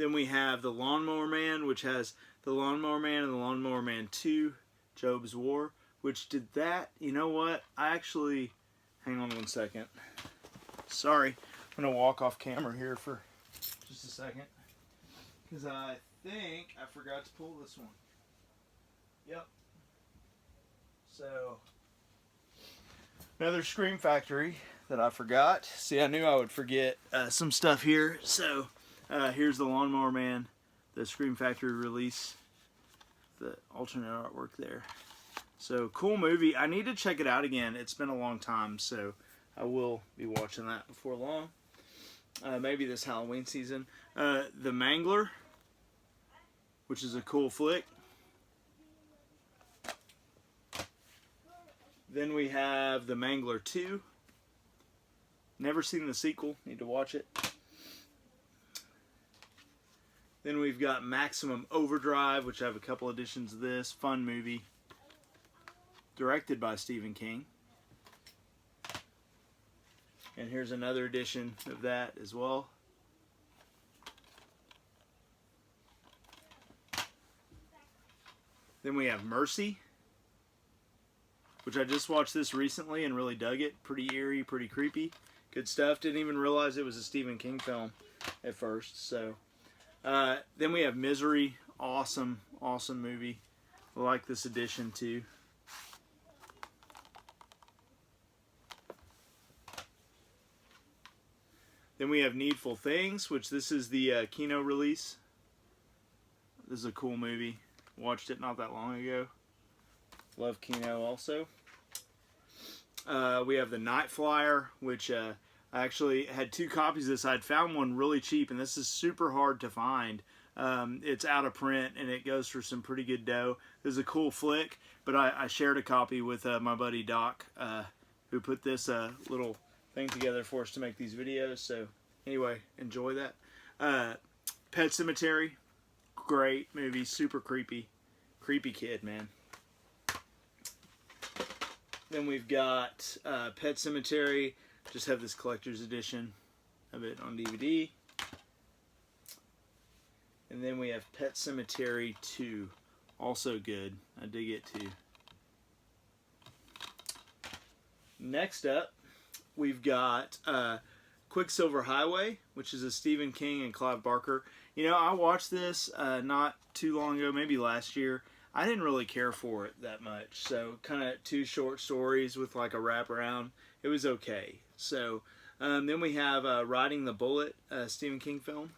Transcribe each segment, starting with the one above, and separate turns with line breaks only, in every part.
Then we have The Lawnmower Man, which has The Lawnmower Man and The Lawnmower Man 2, Job's War, which did that. You know what? I actually, hang on one second. Sorry, I'm going to walk off camera here for just a second. Because I think I forgot to pull this one. Yep. So, another Scream Factory that I forgot. See, I knew I would forget some stuff here. So, here's The Lawnmower Man, the Scream Factory release. The alternate artwork there. So, cool movie. I need to check it out again. It's been a long time, so I will be watching that before long. Maybe this Halloween season. The Mangler, which is a cool flick. Then we have The Mangler 2. Never seen the sequel. Need to watch it. Then we've got Maximum Overdrive, which I have a couple editions of this. Fun movie. Directed by Stephen King. And here's another edition of that as well. Then we have Mercy, which I just watched this recently and really dug it. Pretty eerie, pretty creepy. Good stuff. Didn't even realize it was a Stephen King film at first. So then we have Misery. Awesome, awesome movie. I like this edition too. Then we have Needful Things, which this is the Kino release. This is a cool movie. Watched it not that long ago. Love Kino also. We have The Night Flyer, which I actually had 2 copies of this. I'd found one really cheap, and this is super hard to find. It's out of print, and it goes for some pretty good dough. This is a cool flick, but I shared a copy with my buddy Doc, who put this little thing together for us to make these videos. So anyway, enjoy that. Pet Sematary, great movie, super creepy kid, man. Then we've got Pet Sematary, just have this collector's edition of it on DVD. And then we have Pet Sematary 2, also good, I dig it too. Next up, we've got Quicksilver Highway, which is a Stephen King and Clive Barker. You know, I watched this not too long ago, maybe last year. I didn't really care for it that much. So, kind of 2 short stories with like a wraparound. It was okay. So, then we have Riding the Bullet, Stephen King film,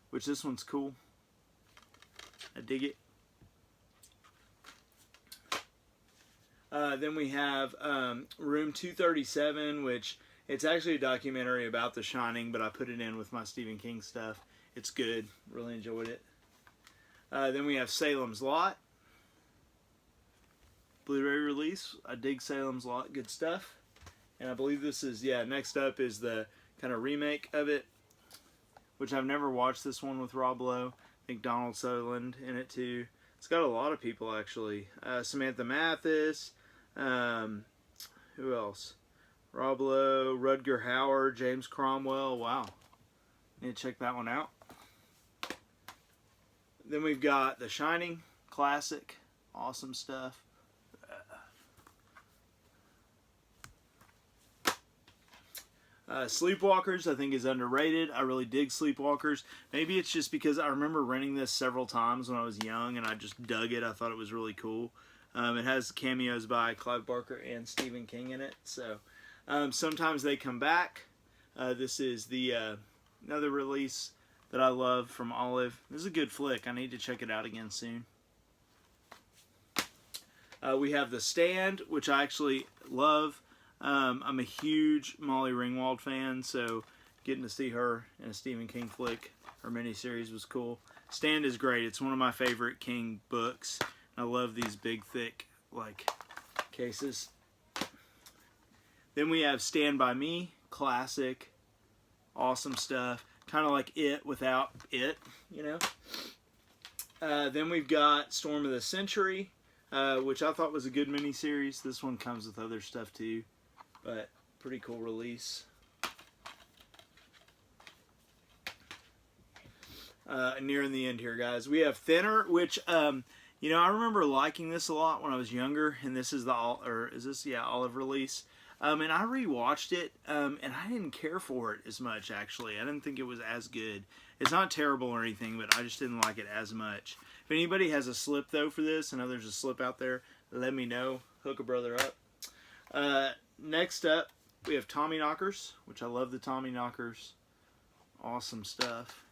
which this one's cool. I dig it. Then we have Room 237, which it's actually a documentary about The Shining, but I put it in with my Stephen King stuff. It's good. Really enjoyed it. Then we have Salem's Lot. Blu-ray release. I dig Salem's Lot. Good stuff. And I believe this is, yeah, next up is the kind of remake of it, which I've never watched this one with Rob Lowe. I think Donald Sutherland in it too. It's got a lot of people actually. Samantha Mathis. Who else? Rob Lowe, Rutger Hauer, James Cromwell. Wow. Need to check that one out. Then we've got The Shining, classic. Awesome stuff. Sleepwalkers, I think, is underrated. I really dig Sleepwalkers. Maybe it's just because I remember renting this several times when I was young, and I just dug it. I thought it was really cool. It has cameos by Clive Barker and Stephen King in it. So sometimes they come back. This is the another release that I love from Olive. This is a good flick. I need to check it out again soon. We have The Stand, which I actually love. I'm a huge Molly Ringwald fan, so getting to see her in a Stephen King flick or miniseries was cool. Stand is great. It's one of my favorite King books. I love these big, thick, like, cases. Then we have Stand By Me, classic, awesome stuff. Kind of like It without It, you know. Then we've got Storm of the Century, which I thought was a good miniseries. This one comes with other stuff too, but pretty cool release. nearing the end here, guys. We have Thinner, which you know, I remember liking this a lot when I was younger, and this is the olive release. And I rewatched it, and I didn't care for it as much, actually. I didn't think it was as good. It's not terrible or anything, but I just didn't like it as much. If anybody has a slip, though, for this, I know there's a slip out there, let me know. Hook a brother up. Next up, we have Tommyknockers, which I love the Tommyknockers. Awesome stuff.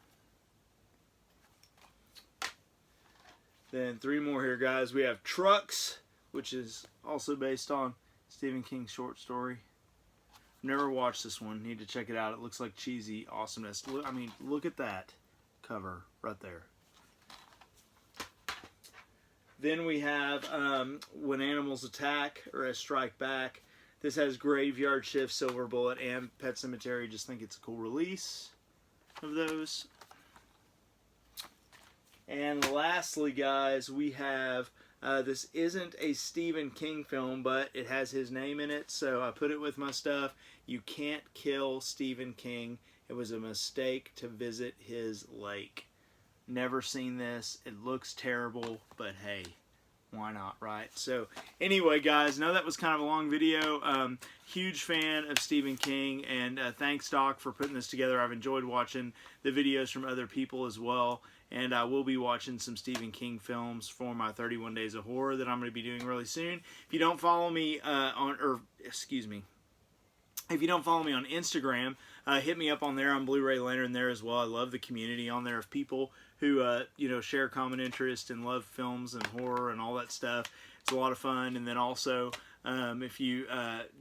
Then 3 more here, guys. We have Trucks, which is also based on Stephen King's short story. Never watched this one. Need to check it out. It looks like cheesy awesomeness. I mean, look at that cover right there. Then we have When Animals Attack or Strike Back. This has Graveyard Shift, Silver Bullet, and Pet Sematary. Just think it's a cool release of those. And lastly, guys, we have, this isn't a Stephen King film, but it has his name in it, so I put it with my stuff. You Can't Kill Stephen King. It was a mistake to visit his lake. Never seen this. It looks terrible, but hey, why not, right? So anyway, guys, I know that was kind of a long video. Huge fan of Stephen King, and thanks, Doc, for putting this together. I've enjoyed watching the videos from other people as well. And I will be watching some Stephen King films for my 31 Days of Horror that I'm going to be doing really soon. If you don't follow me if you don't follow me on Instagram, hit me up on there. I'm Blu-ray Lantern there as well. I love the community on there of people who you know, share common interest and love films and horror and all that stuff. It's a lot of fun. And then also, if you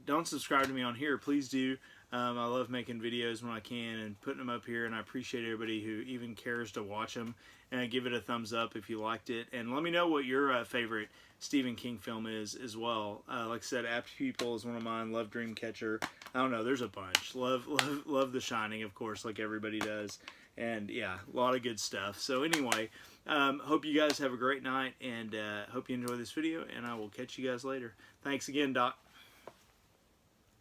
don't subscribe to me on here, please do. I love making videos when I can and putting them up here, and I appreciate everybody who even cares to watch them. And give it a thumbs up if you liked it, and let me know what your favorite Stephen King film is as well. Like I said, Apt Pupil is one of mine. Love Dreamcatcher. I don't know, there's a bunch. Love The Shining, of course, like everybody does. And yeah, a lot of good stuff. So anyway, hope you guys have a great night, and hope you enjoy this video, and I will catch you guys later. Thanks again, Doc.